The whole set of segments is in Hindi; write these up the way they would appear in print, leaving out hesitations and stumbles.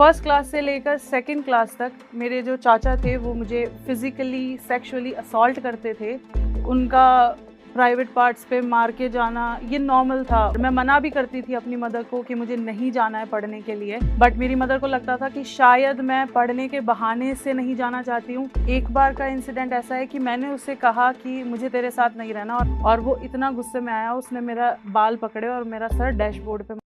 फर्स्ट क्लास से लेकर सेकंड क्लास तक मेरे जो चाचा थे वो मुझे फिज़िकली सेक्सुअली असॉल्ट करते थे। उनका प्राइवेट पार्ट्स पे मार के जाना ये नॉर्मल था। मैं मना भी करती थी अपनी मदर को कि मुझे नहीं जाना है पढ़ने के लिए, बट मेरी मदर को लगता था कि शायद मैं पढ़ने के बहाने से नहीं जाना चाहती हूँ। एक बार का इंसिडेंट ऐसा है कि मैंने उससे कहा कि मुझे तेरे साथ नहीं रहना, और वो इतना गुस्से में आया, उसने मेरा बाल पकड़े और मेरा सर डैशबोर्ड पे।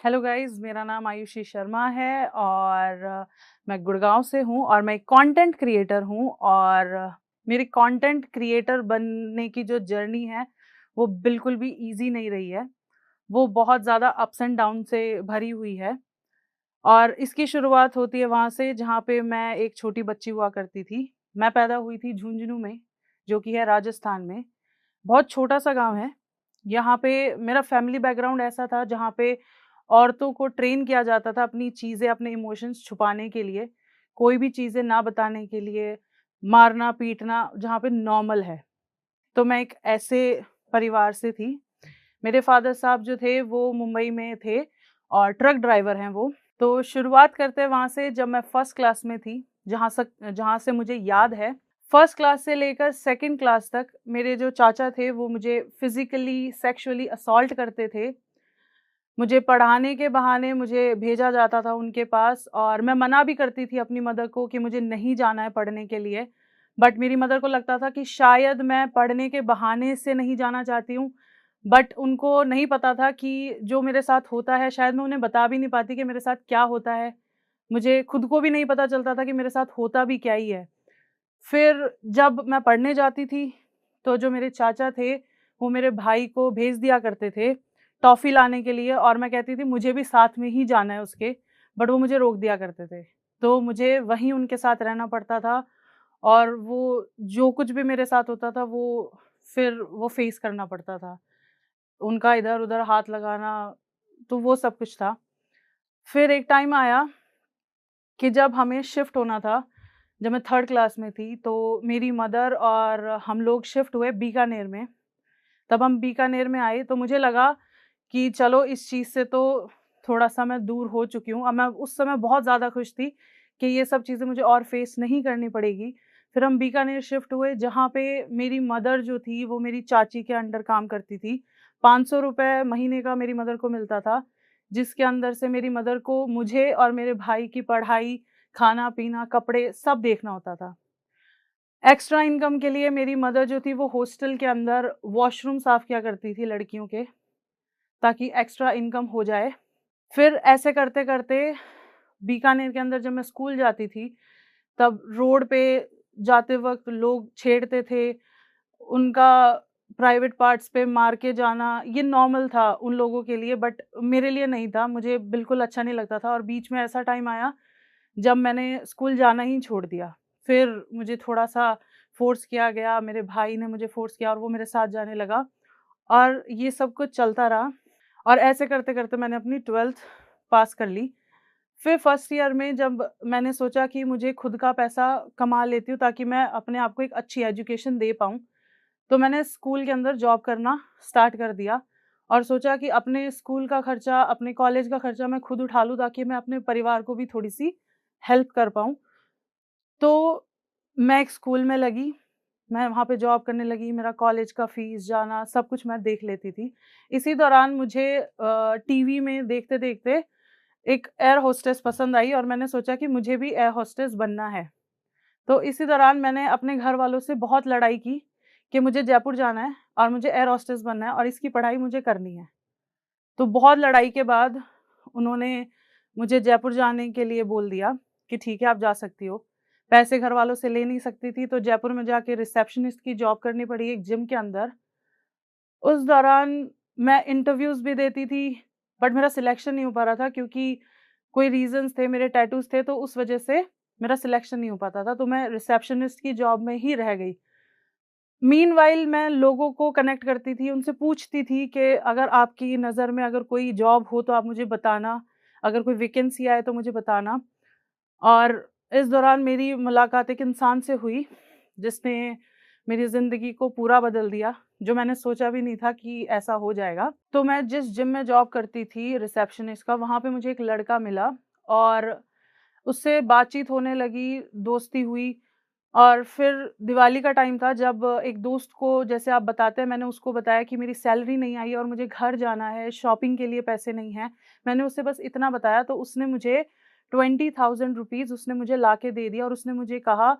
हेलो गाइस, मेरा नाम आयुषी शर्मा है और मैं गुड़गांव से हूँ और मैं एक कंटेंट क्रिएटर हूँ। और मेरी कंटेंट क्रिएटर बनने की जो जर्नी है वो बिल्कुल भी इजी नहीं रही है। वो बहुत ज़्यादा अप्स एंड डाउन से भरी हुई है। और इसकी शुरुआत होती है वहाँ से जहाँ पे मैं एक छोटी बच्ची हुआ करती थी। मैं पैदा हुई थी झुंझुनू में, जो कि है राजस्थान में। बहुत छोटा सा गाँव है। यहाँ पे मेरा फैमिली बैकग्राउंड ऐसा था जहाँ पे औरतों को ट्रेन किया जाता था अपनी चीज़ें, अपने इमोशंस छुपाने के लिए, कोई भी चीज़ें ना बताने के लिए, मारना पीटना जहाँ पे नॉर्मल है। तो मैं एक ऐसे परिवार से थी। मेरे फादर साहब जो थे वो मुंबई में थे और ट्रक ड्राइवर हैं वो। तो शुरुआत करते हैं वहाँ से जब मैं फर्स्ट क्लास में थी, जहाँ से मुझे याद है। फर्स्ट क्लास से लेकर सेकंड क्लास तक मेरे जो चाचा थे वो मुझे फिज़िकली सेक्सुअली असॉल्ट करते थे। मुझे पढ़ाने के बहाने मुझे भेजा जाता था उनके पास, और मैं मना भी करती थी अपनी मदर को कि मुझे नहीं जाना है पढ़ने के लिए, बट मेरी मदर को लगता था कि शायद मैं पढ़ने के बहाने से नहीं जाना चाहती हूँ। बट उनको नहीं पता था कि जो मेरे साथ होता है शायद मैं उन्हें बता भी नहीं पाती कि मेरे साथ क्या होता है। मुझे खुद को भी नहीं पता चलता था कि मेरे साथ होता भी क्या ही है। फिर जब मैं पढ़ने जाती थी तो जो मेरे चाचा थे वो मेरे भाई को भेज दिया करते थे टॉफ़ी लाने के लिए, और मैं कहती थी मुझे भी साथ में ही जाना है उसके, बट वो मुझे रोक दिया करते थे। तो मुझे वहीं उनके साथ रहना पड़ता था, और वो जो कुछ भी मेरे साथ होता था फिर वो फेस करना पड़ता था। उनका इधर-उधर हाथ लगाना, तो वो सब कुछ था। फिर एक टाइम आया कि जब हमें शिफ्ट होना था, जब मैं थर्ड क्लास में थी, तो मेरी मदर और हम लोग शिफ्ट हुए बीकानेर में। तब हम बीकानेर में आए तो मुझे लगा कि चलो इस चीज़ से तो थोड़ा-सा मैं दूर हो चुकी हूँ। अब मैं उस समय बहुत ज़्यादा खुश थी कि ये सब चीज़ें मुझे और फेस नहीं करनी पड़ेगी। फिर हम बीकानेर शिफ्ट हुए जहाँ पे मेरी मदर जो थी वो मेरी चाची के अंडर काम करती थी। ₹500 महीने का मेरी मदर को मिलता था, जिसके अंदर से मेरी मदर को मुझे और मेरे भाई की पढ़ाई, खाना-पीना, कपड़े सब देखना होता था। एक्स्ट्रा इनकम के लिए मेरी मदर जो थी वो हॉस्टल के अंदर वॉशरूम साफ़ किया करती थी लड़कियों के, ताकि एक्स्ट्रा इनकम हो जाए। फिर ऐसे करते-करते बीकानेर के अंदर जब मैं स्कूल जाती थी, तब रोड पे जाते वक़्त लोग छेड़ते थे। उनका प्राइवेट पार्ट्स पे मार के जाना ये नॉर्मल था उन लोगों के लिए, बट मेरे लिए नहीं था। मुझे बिल्कुल अच्छा नहीं लगता था, और बीच में ऐसा टाइम आया जब मैंने स्कूल जाना ही छोड़ दिया। फिर मुझे थोड़ा-सा फ़ोर्स किया गया, मेरे भाई ने मुझे फ़ोर्स किया और वो मेरे साथ जाने लगा, और ये सब कुछ चलता रहा। और ऐसे करते-करते मैंने अपनी 12th पास कर ली। फिर फर्स्ट ईयर में जब मैंने सोचा कि मुझे खुद का पैसा कमा लेती हूँ ताकि मैं अपने आप को एक अच्छी एजुकेशन दे पाऊँ, तो मैंने स्कूल के अंदर जॉब करना स्टार्ट कर दिया और सोचा कि अपने स्कूल का खर्चा, अपने कॉलेज का खर्चा मैं खुद उठा लूँ ताकि मैं अपने परिवार को भी थोड़ी-सी हेल्प कर पाऊँ। तो मैं एक स्कूल में लगी, मैं वहाँ पे जॉब करने लगी, मेरा कॉलेज का फ़ीस, जाना सब कुछ मैं देख लेती थी। इसी दौरान मुझे टीवी में देखते-देखते एक एयर होस्टेस पसंद आई और मैंने सोचा कि मुझे भी एयर होस्टेस बनना है। तो इसी दौरान मैंने अपने घर वालों से बहुत लड़ाई की कि मुझे जयपुर जाना है और मुझे एयर होस्टेस बनना है और इसकी पढ़ाई मुझे करनी है। तो बहुत लड़ाई के बाद उन्होंने मुझे जयपुर जाने के लिए बोल दिया कि ठीक है, आप जा सकती हो। पैसे घर वालों से ले नहीं सकती थी, तो जयपुर में जाके रिसेप्शनिस्ट की जॉब करनी पड़ी एक जिम के अंदर। उस दौरान मैं इंटरव्यूज़ भी देती थी, बट मेरा सिलेक्शन नहीं हो पा रहा था क्योंकि कोई रीज़न्स थे, मेरे टैटूज़ थे, तो उस वजह से मेरा सिलेक्शन नहीं हो पाता था, तो मैं रिसेप्शनिस्ट की जॉब में ही रह गई। मीनव्हाइल मैं लोगों को कनेक्ट करती थी, उनसे पूछती थी कि अगर आपकी नज़र में अगर कोई जॉब हो तो आप मुझे बताना, अगर कोई वैकेंसी आए तो मुझे बताना। और इस दौरान मेरी मुलाकात एक इंसान से हुई जिसने मेरी ज़िंदगी को पूरा बदल दिया, जो मैंने सोचा भी नहीं था कि ऐसा हो जाएगा। तो मैं जिस जिम में जॉब करती थी रिसेप्शनिस्ट का, वहाँ पे मुझे एक लड़का मिला और उससे बातचीत होने लगी, दोस्ती हुई। और फिर दिवाली का टाइम था, जब एक दोस्त को जैसे आप बताते हैं, मैंने उसको बताया कि मेरी सैलरी नहीं आई और मुझे घर जाना है, शॉपिंग के लिए पैसे नहीं हैं। मैंने उसे बस इतना बताया तो उसने मुझे 20,000 रुपीज़ उसने मुझे लाके दे दिया और उसने मुझे कहा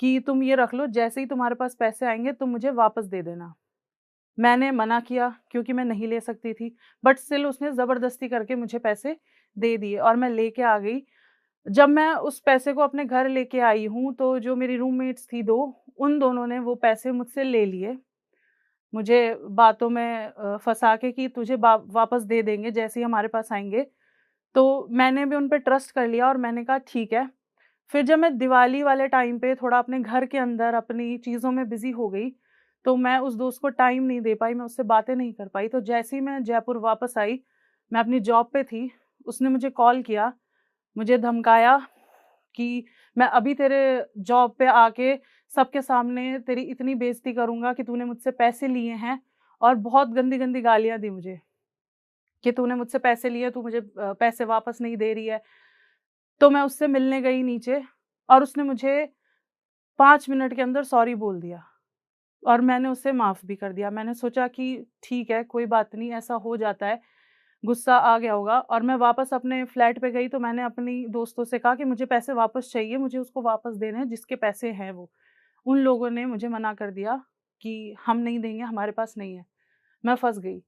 कि तुम ये रख लो, जैसे ही तुम्हारे पास पैसे आएँगे तुम मुझे वापस दे देना। मैंने मना किया क्योंकि मैं नहीं ले सकती थी, बट स्टिल उसने ज़बरदस्ती करके मुझे पैसे दे दिए और मैं लेके आ गई। जब मैं उस पैसे को अपने घर लेके आई हूँ, तो जो मेरी रूममेट्स थी 2, उन दोनों ने वो पैसे मुझसे ले लिए। मुझे बातों में फँसा के कि तुझे वापस दे देंगे जैसे ही हमारे पास आएँगे। तो मैंने भी उन पे ट्रस्ट कर लिया और मैंने कहा ठीक है। फिर जब मैं दिवाली वाले टाइम पे थोड़ा अपने घर के अंदर अपनी चीज़ों में बिज़ी हो गई, तो मैं उस दोस्त को टाइम नहीं दे पाई, मैं उससे बातें नहीं कर पाई। तो जैसे ही मैं जयपुर वापस आई, मैं अपनी जॉब पे थी, उसने मुझे कॉल किया, मुझे धमकाया कि मैं अभी तेरे जॉब पे आके सबके सामने तेरी इतनी बेइज़्ज़ती करूँगा कि तूने मुझसे पैसे लिए हैं, और बहुत गंदी-गंदी गालियाँ दी मुझे कि तूने मुझसे पैसे लिए, तू मुझे पैसे वापस नहीं दे रही है। तो मैं उससे मिलने गई नीचे और उसने मुझे 5 मिनट के अंदर सॉरी बोल दिया और मैंने उसे माफ़ भी कर दिया। मैंने सोचा कि ठीक है, कोई बात नहीं, ऐसा हो जाता है, गुस्सा आ गया होगा। और मैं वापस अपने फ्लैट पे गई तो मैंने अपनी दोस्तों से कहा कि मुझे पैसे वापस चाहिए, मुझे उसको वापस देने हैं जिसके पैसे हैं वो। उन लोगों ने मुझे मना कर दिया कि हम नहीं देंगे, हमारे पास नहीं है। मैं फँस गई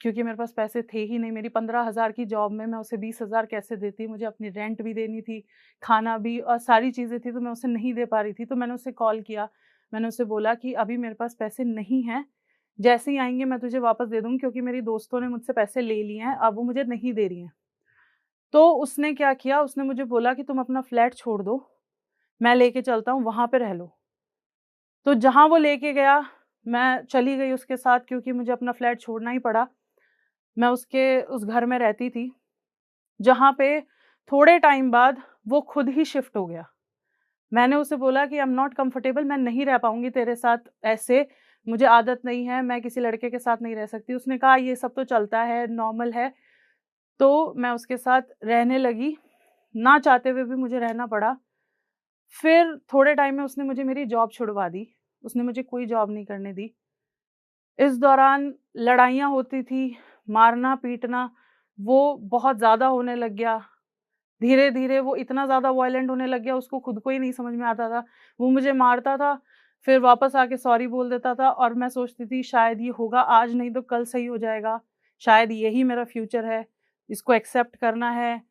क्योंकि मेरे पास पैसे थे ही नहीं। मेरी 15,000 की जॉब में मैं उसे 20,000 कैसे देती? मुझे अपनी रेंट भी देनी थी, खाना भी और सारी चीज़ें थी, तो मैं उसे नहीं दे पा रही थी। तो मैंने उसे कॉल किया, मैंने उसे बोला कि अभी मेरे पास पैसे नहीं हैं, जैसे ही आएँगे मैं तुझे वापस दे दूँगी, क्योंकि मेरी दोस्तों ने मुझसे पैसे ले लिए हैं, अब वो मुझे नहीं दे रही हैं। तो उसने क्या किया, उसने मुझे बोला कि तुम अपना फ्लैट छोड़ दो, मैं लेके चलता हूँ, वहाँ पे रह लो। तो जहाँ वो लेके गया, मैं चली गई उसके साथ क्योंकि मुझे अपना फ्लैट छोड़ना ही पड़ा। मैं उसके उस घर में रहती थी, जहाँ पे थोड़े टाइम बाद वो खुद ही शिफ्ट हो गया। मैंने उसे बोला कि आई एम नॉट कंफर्टेबल, मैं नहीं रह पाऊँगी तेरे साथ ऐसे, मुझे आदत नहीं है, मैं किसी लड़के के साथ नहीं रह सकती। उसने कहा ये सब तो चलता है, नॉर्मल है। तो मैं उसके साथ रहने लगी, ना चाहते हुए भी मुझे रहना पड़ा। फिर थोड़े टाइम में उसने मुझे मेरी जॉब छुड़वा दी, उसने मुझे कोई जॉब नहीं करने दी। इस दौरान लड़ाइयाँ होती थी, मारना-पीटना वो बहुत ज़्यादा होने लग गया। धीरे-धीरे वो इतना ज़्यादा वॉयलेंट होने लग गया, उसको खुद को ही नहीं समझ में आता था। वो मुझे मारता था, फिर वापस आके सॉरी बोल देता था और मैं सोचती थी शायद ये होगा आज नहीं तो कल सही हो जाएगा। शायद यही मेरा फ्यूचर है, इसको एक्सेप्ट करना है।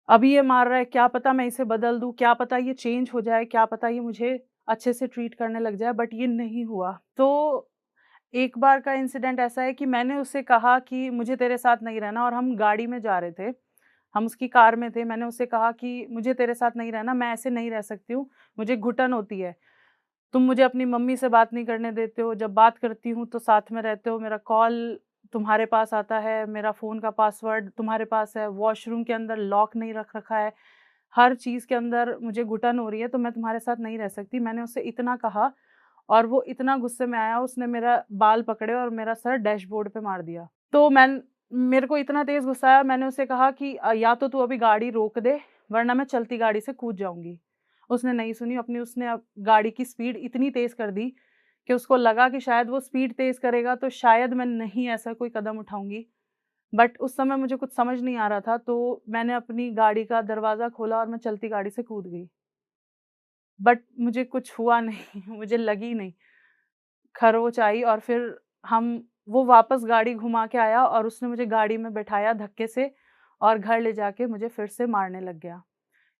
अभी ये मार रहा है, क्या पता मैं इसे बदल दूँ, क्या पता ये चेंज हो जाए, क्या पता ये मुझे अच्छे से ट्रीट करने लग जाए, बट ये नहीं हुआ। तो एक बार का इंसिडेंट ऐसा है कि मैंने उससे कहा कि मुझे तेरे साथ नहीं रहना, और हम गाड़ी में जा रहे थे, हम उसकी कार में थे। मैंने उससे कहा कि मुझे तेरे साथ नहीं रहना, मैं ऐसे नहीं रह सकती हूँ, मुझे घुटन होती है। तुम मुझे अपनी मम्मी से बात नहीं करने देते हो, जब बात करती हूँ तो साथ में रहते हो, मेरा कॉल तुम्हारे पास आता है, मेरा फ़ोन का पासवर्ड तुम्हारे पास है, वॉशरूम के अंदर लॉक नहीं रख रखा है, हर चीज़ के अंदर मुझे घुटन हो रही है, तो मैं तुम्हारे साथ नहीं रह सकती। मैंने उससे इतना कहा और वो इतना गुस्से में आया, उसने मेरा बाल पकड़े और मेरा सर डैशबोर्ड पे मार दिया। तो मेरे को इतना तेज़ गुस्सा आया, मैंने उसे कहा कि या तो तू अभी गाड़ी रोक दे, वरना मैं चलती गाड़ी से कूद जाऊँगी। उसने नहीं सुनी, उसने गाड़ी की स्पीड इतनी तेज़ कर दी कि उसको लगा कि शायद वो स्पीड तेज़ करेगा तो शायद मैं नहीं ऐसा कोई कदम उठाऊँगी। बट उस समय मुझे कुछ समझ नहीं आ रहा था, तो मैंने अपनी गाड़ी का दरवाज़ा खोला और मैं चलती गाड़ी से कूद गई। बट मुझे कुछ हुआ नहीं, मुझे लगी नहीं। खरोंच आई और फिर हम वो वापस गाड़ी घुमा के आया और उसने मुझे गाड़ी में बैठाया धक्के से और घर ले जाके मुझे फिर से मारने लग गया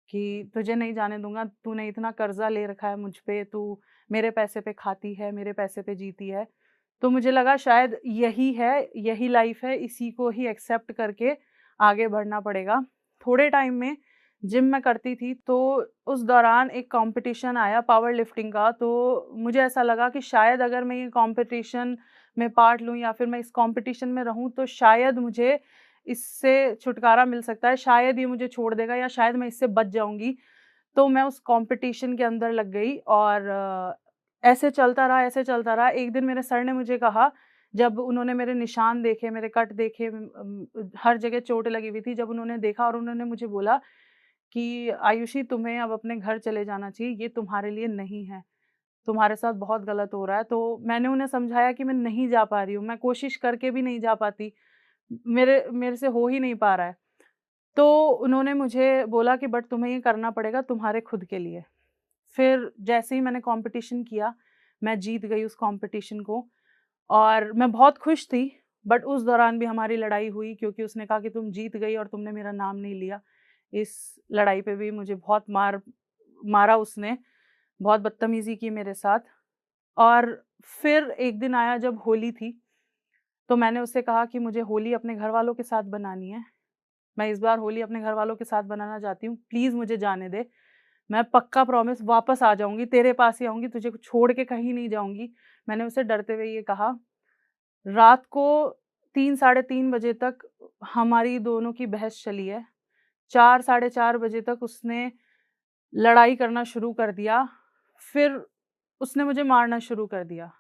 कि तुझे नहीं जाने दूँगा, तूने इतना कर्ज़ा ले रखा है मुझ पे, तू मेरे पैसे पे खाती है, मेरे पैसे पे जीती है। तो मुझे लगा शायद यही है, यही लाइफ़ है, इसी को ही एक्सेप्ट करके आगे बढ़ना पड़ेगा। थोड़े टाइम में जिम मैं करती थी, तो उस दौरान एक कॉम्पिटिशन आया पावर लिफ्टिंग का, तो मुझे ऐसा लगा कि शायद अगर मैं ये कॉम्पिटिशन में पार्ट लूँ या फिर मैं इस कॉम्पिटिशन में रहूँ, तो शायद मुझे इससे छुटकारा मिल सकता है, शायद ये मुझे छोड़ देगा या शायद मैं इससे बच जाऊँगी। तो मैं उस कॉम्पिटिशन के अंदर लग गई और ऐसे चलता रहा, ऐसे चलता रहा। एक दिन मेरे सर ने मुझे कहा, जब उन्होंने मेरे निशान देखे, मेरे कट देखे, हर जगह चोट लगी हुई थी, जब उन्होंने देखा और उन्होंने मुझे बोला कि आयुषी तुम्हें अब अपने घर चले जाना चाहिए, ये तुम्हारे लिए नहीं है, तुम्हारे साथ बहुत गलत हो रहा है। तो मैंने उन्हें समझाया कि मैं नहीं जा पा रही हूँ, मैं कोशिश करके भी नहीं जा पाती, मेरे मेरे से हो ही नहीं पा रहा है। तो उन्होंने मुझे बोला कि बट तुम्हें ये करना पड़ेगा तुम्हारे खुद के लिए। फिर जैसे ही मैंने कॉम्पिटिशन किया, मैं जीत गई उस कॉम्पिटिशन को और मैं बहुत खुश थी। बट उस दौरान भी हमारी लड़ाई हुई, क्योंकि उसने कहा कि तुम जीत गई और तुमने मेरा नाम नहीं लिया। इस लड़ाई पे भी मुझे बहुत मारा उसने, बहुत बदतमीज़ी की मेरे साथ। और फिर एक दिन आया जब होली थी, तो मैंने उससे कहा कि मुझे होली अपने घर वालों के साथ बनानी है। मैं इस बार होली अपने घर वालों के साथ बनाना चाहती हूँ, प्लीज़ मुझे जाने दे। मैं पक्का प्रॉमिस वापस आ जाऊँगी, तेरे पास ही आऊँगी, तुझे छोड़ के कहीं नहीं जाऊँगी। मैंने उसे डरते हुए ये कहा। रात को 3 साढ़े 3 बजे तक हमारी दोनों की बहस चली है। 4 साढ़े 4 बजे तक उसने लड़ाई करना शुरू कर दिया। फिर उसने मुझे मारना शुरू कर दिया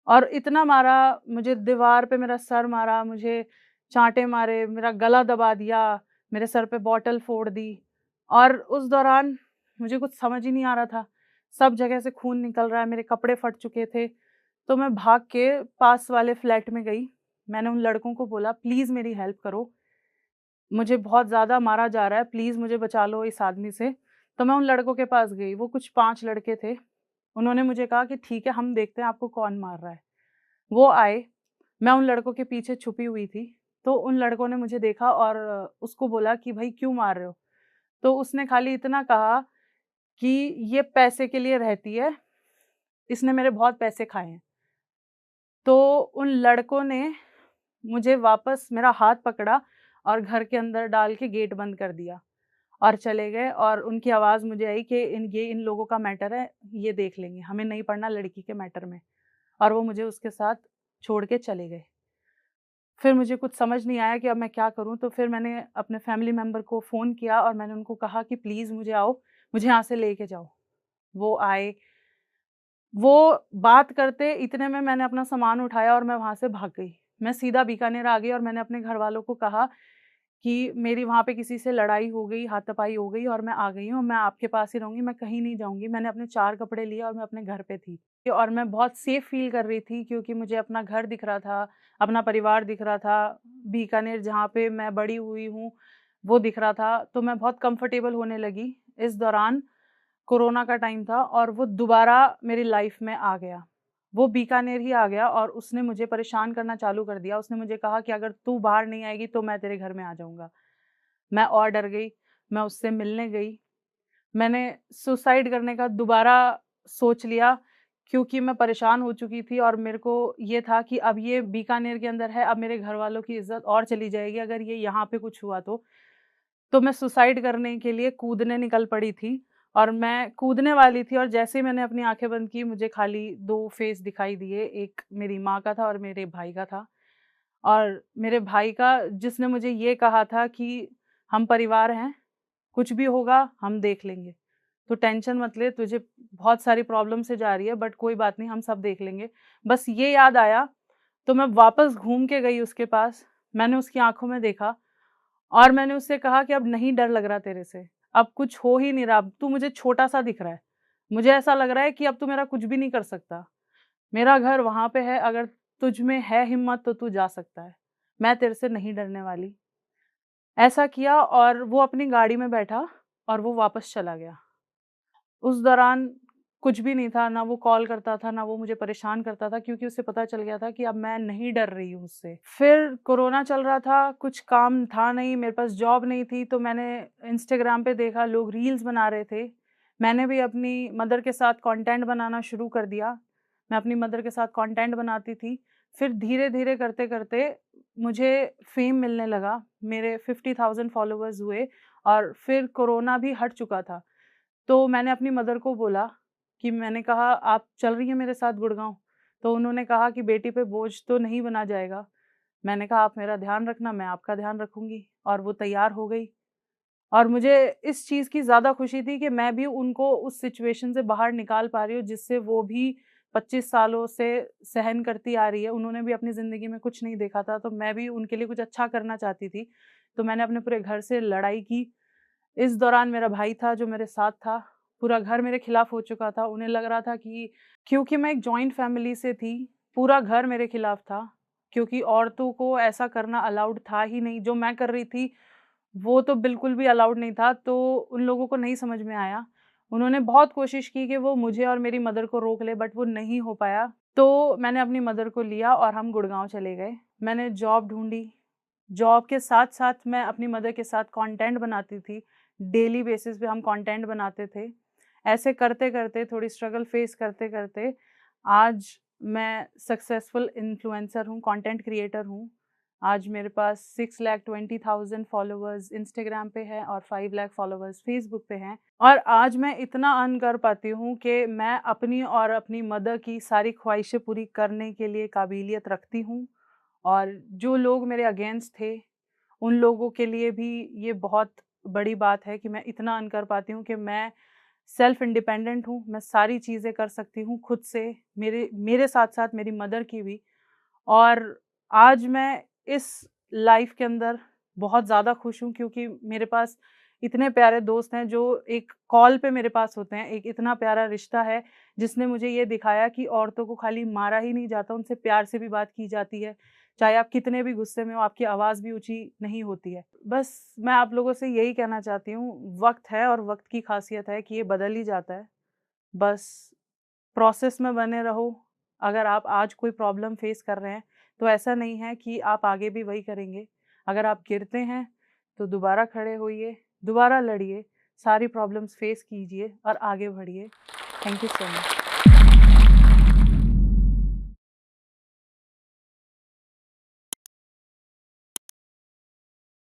और इतना मारा, मुझे दीवार पे मेरा सर मारा, मुझे चाँटे मारे, मेरा गला दबा दिया, मेरे सर पे बॉटल फोड़ दी। और उस दौरान मुझे कुछ समझ ही नहीं आ रहा था। सब जगह से खून निकल रहा है, मेरे कपड़े फट चुके थे। तो मैं भाग के पास वाले फ्लैट में गई। मैंने उन लड़कों को बोला, प्लीज़ मेरी हेल्प करो, मुझे बहुत ज़्यादा मारा जा रहा है, प्लीज़ मुझे बचा लो इस आदमी से। तो मैं उन लड़कों के पास गई, वो कुछ 5 लड़के थे। उन्होंने मुझे कहा कि ठीक है, हम देखते हैं आपको कौन मार रहा है। वो आए, मैं उन लड़कों के पीछे छुपी हुई थी। तो उन लड़कों ने मुझे देखा और उसको बोला कि भाई क्यों मार रहे हो? तो उसने खाली इतना कहा कि ये पैसे के लिए रहती है, इसने मेरे बहुत पैसे खाए हैं। तो उन लड़कों ने मुझे वापस मेरा हाथ पकड़ा और घर के अंदर डाल के गेट बंद कर दिया और चले गए। और उनकी आवाज़ मुझे आई कि इन लोगों का मैटर है, ये देख लेंगे, हमें नहीं पड़ना लड़की के मैटर में। और वो मुझे उसके साथ छोड़ के चले गए। फिर मुझे कुछ समझ नहीं आया कि अब मैं क्या करूँ। तो फिर मैंने अपने फैमिली मेंबर को फ़ोन किया और मैंने उनको कहा कि प्लीज़ मुझे आओ, मुझे यहाँ से लेके जाओ। वो आए, वो बात करते इतने में मैंने अपना सामान उठाया और मैं वहाँ से भाग गई। मैं सीधा बीकानेर आ गई और मैंने अपने घरवालों को कहा कि मेरी वहाँ पे किसी से लड़ाई हो गई, हाथापाई हो गई और मैं आ गई हूँ, मैं आपके पास ही रहूँगी, मैं कहीं नहीं जाऊँगी। मैंने अपने 4 कपड़े लिए और मैं अपने घर पे थी। और मैं बहुत सेफ़ फ़ील कर रही थी, क्योंकि मुझे अपना घर दिख रहा था, अपना परिवार दिख रहा था, बीकानेर जहाँ पे मैं बड़ी हुई हूँ, वो दिख रहा था। तो मैं बहुत कंफ़र्टेबल होने लगी। इस दौरान कोरोना का टाइम था और वो दोबारा मेरी लाइफ में आ गया। वो बीकानेर ही आ गया और उसने मुझे परेशान करना चालू कर दिया। उसने मुझे कहा कि अगर तू बाहर नहीं आएगी तो मैं तेरे घर में आ जाऊँगा। मैं और डर गई, मैं उससे मिलने गई। मैंने सुसाइड करने का दोबारा सोच लिया, क्योंकि मैं परेशान हो चुकी थी और मेरे को ये था कि अब ये बीकानेर के अंदर है, अब मेरे घरवालों की इज़्ज़त और चली जाएगी अगर ये यहाँ पे कुछ हुआ तो। तो मैं सुसाइड करने के लिए कूदने निकल पड़ी थी और मैं कूदने वाली थी और जैसे ही मैंने अपनी आँखें बंद की, मुझे खाली 2 फेस दिखाई दिए, एक मेरी माँ का था और मेरे भाई का था। और मेरे भाई का, जिसने मुझे ये कहा था कि हम परिवार हैं, कुछ भी होगा हम देख लेंगे, तो टेंशन मत ले, तुझे बहुत सारी प्रॉब्लम से जा रही है बट कोई बात नहीं, हम सब देख लेंगे। बस ये याद आया तो मैं वापस घूम के गई उसके पास। मैंने उसकी आँखों में देखा और मैंने उससे कहा कि अब नहीं डर लग रहा तेरे से, अब कुछ हो ही नहीं रहा, अब तू मुझे छोटा-सा दिख रहा है। मुझे ऐसा लग रहा है कि अब तू मेरा कुछ भी नहीं कर सकता। मेरा घर वहाँ पे है, अगर तुझ में है हिम्मत तो तू जा सकता है। मैं तेरे से नहीं डरने वाली। ऐसा किया और वो अपनी गाड़ी में बैठा और वो वापस चला गया। उस दौरान कुछ भी नहीं था, ना वो कॉल करता था, ना वो मुझे परेशान करता था, क्योंकि उसे पता चल गया था कि अब मैं नहीं डर रही हूँ उससे। फिर कोरोना चल रहा था, कुछ काम था नहीं, मेरे पास जॉब नहीं थी, तो मैंने इंस्टाग्राम पे देखा लोग रील्स बना रहे थे। मैंने भी अपनी मदर के साथ कंटेंट बनाना शुरू कर दिया। मैं अपनी मदर के साथ कंटेंट बनाती थी। फिर धीरे-धीरे करते-करते मुझे फ़ेम मिलने लगा। मेरे 50,000 फॉलोवर्स हुए और फिर कोरोना भी हट चुका था। तो मैंने अपनी मदर को बोला कि मैंने कहा आप चल रही हैं मेरे साथ गुड़गाँव? तो उन्होंने कहा कि बेटी पे बोझ तो नहीं बना जाएगा। मैंने कहा आप मेरा ध्यान रखना, मैं आपका ध्यान रखूँगी, और वो तैयार हो गई और मुझे इस चीज़ की ज़्यादा खुशी थी कि मैं भी उनको उस सिचुएशन से बाहर निकाल पा रही हूँ जिससे वो भी 25 सालों से सहन करती आ रही है। उन्होंने भी अपनी ज़िंदगी में कुछ नहीं देखा था, तो मैं भी उनके लिए कुछ अच्छा करना चाहती थी। तो मैंने अपने पूरे घर से लड़ाई की। इस दौरान मेरा भाई था जो मेरे साथ था। पूरा घर मेरे खिलाफ हो चुका था। उन्हें लग रहा था कि क्योंकि मैं एक जॉइंट फैमिली से थी, पूरा घर मेरे खिलाफ था, क्योंकि औरतों को ऐसा करना अलाउड था ही नहीं। जो मैं कर रही थी वो तो बिल्कुल भी अलाउड नहीं था, तो उन लोगों को नहीं समझ में आया। उन्होंने बहुत कोशिश की कि वो मुझे और मेरी मदर को रोक ले, बट वो नहीं हो पाया। तो मैंने अपनी मदर को लिया और हम गुड़गांव चले गए। मैंने जॉब ढूँढी। जॉब के साथ-साथ मैं अपनी मदर के साथ कंटेंट बनाती थी। डेली बेसिस पे हम कंटेंट बनाते थे। ऐसे करते-करते, थोड़ी स्ट्रगल फेस करते-करते आज मैं सक्सेसफुल इन्फ्लुएंसर हूँ, कंटेंट क्रिएटर हूँ। आज मेरे पास 6,20,000 फॉलोवर्स इंस्टाग्राम पे है और 5 लाख फॉलोवर्स फेसबुक पे हैं। और आज मैं इतना अर्न कर पाती हूँ कि मैं अपनी और अपनी मदर की सारी ख्वाहिशें पूरी करने के लिए काबिलियत रखती हूँ। और जो लोग मेरे अगेंस्ट थे, उन लोगों के लिए भी ये बहुत बड़ी बात है कि मैं इतना अर्न कर पाती हूँ कि मैं सेल्फ इंडिपेंडेंट हूँ। मैं सारी चीज़ें कर सकती हूँ खुद से, मेरे मेरे साथ-साथ मेरी मदर की भी। और आज मैं इस लाइफ़ के अंदर बहुत ज़्यादा खुश हूँ, क्योंकि मेरे पास इतने प्यारे दोस्त हैं जो एक कॉल पे मेरे पास होते हैं। एक इतना प्यारा रिश्ता है जिसने मुझे ये दिखाया कि औरतों को खाली मारा ही नहीं जाता, उनसे प्यार से भी बात की जाती है। चाहे आप कितने भी गुस्से में हो, आपकी आवाज़ भी ऊँची नहीं होती है। बस मैं आप लोगों से यही कहना चाहती हूँ, वक़्त है और वक़्त की ख़ासियत है कि ये बदल ही जाता है। बस प्रोसेस में बने रहो। अगर आप आज कोई प्रॉब्लम फेस कर रहे हैं, तो ऐसा नहीं है कि आप आगे भी वही करेंगे। अगर आप गिरते हैं, तो दोबारा खड़े होइए, दोबारा लड़िए, सारी प्रॉब्लम्स फेस कीजिए और आगे बढ़िए। Thank you so much.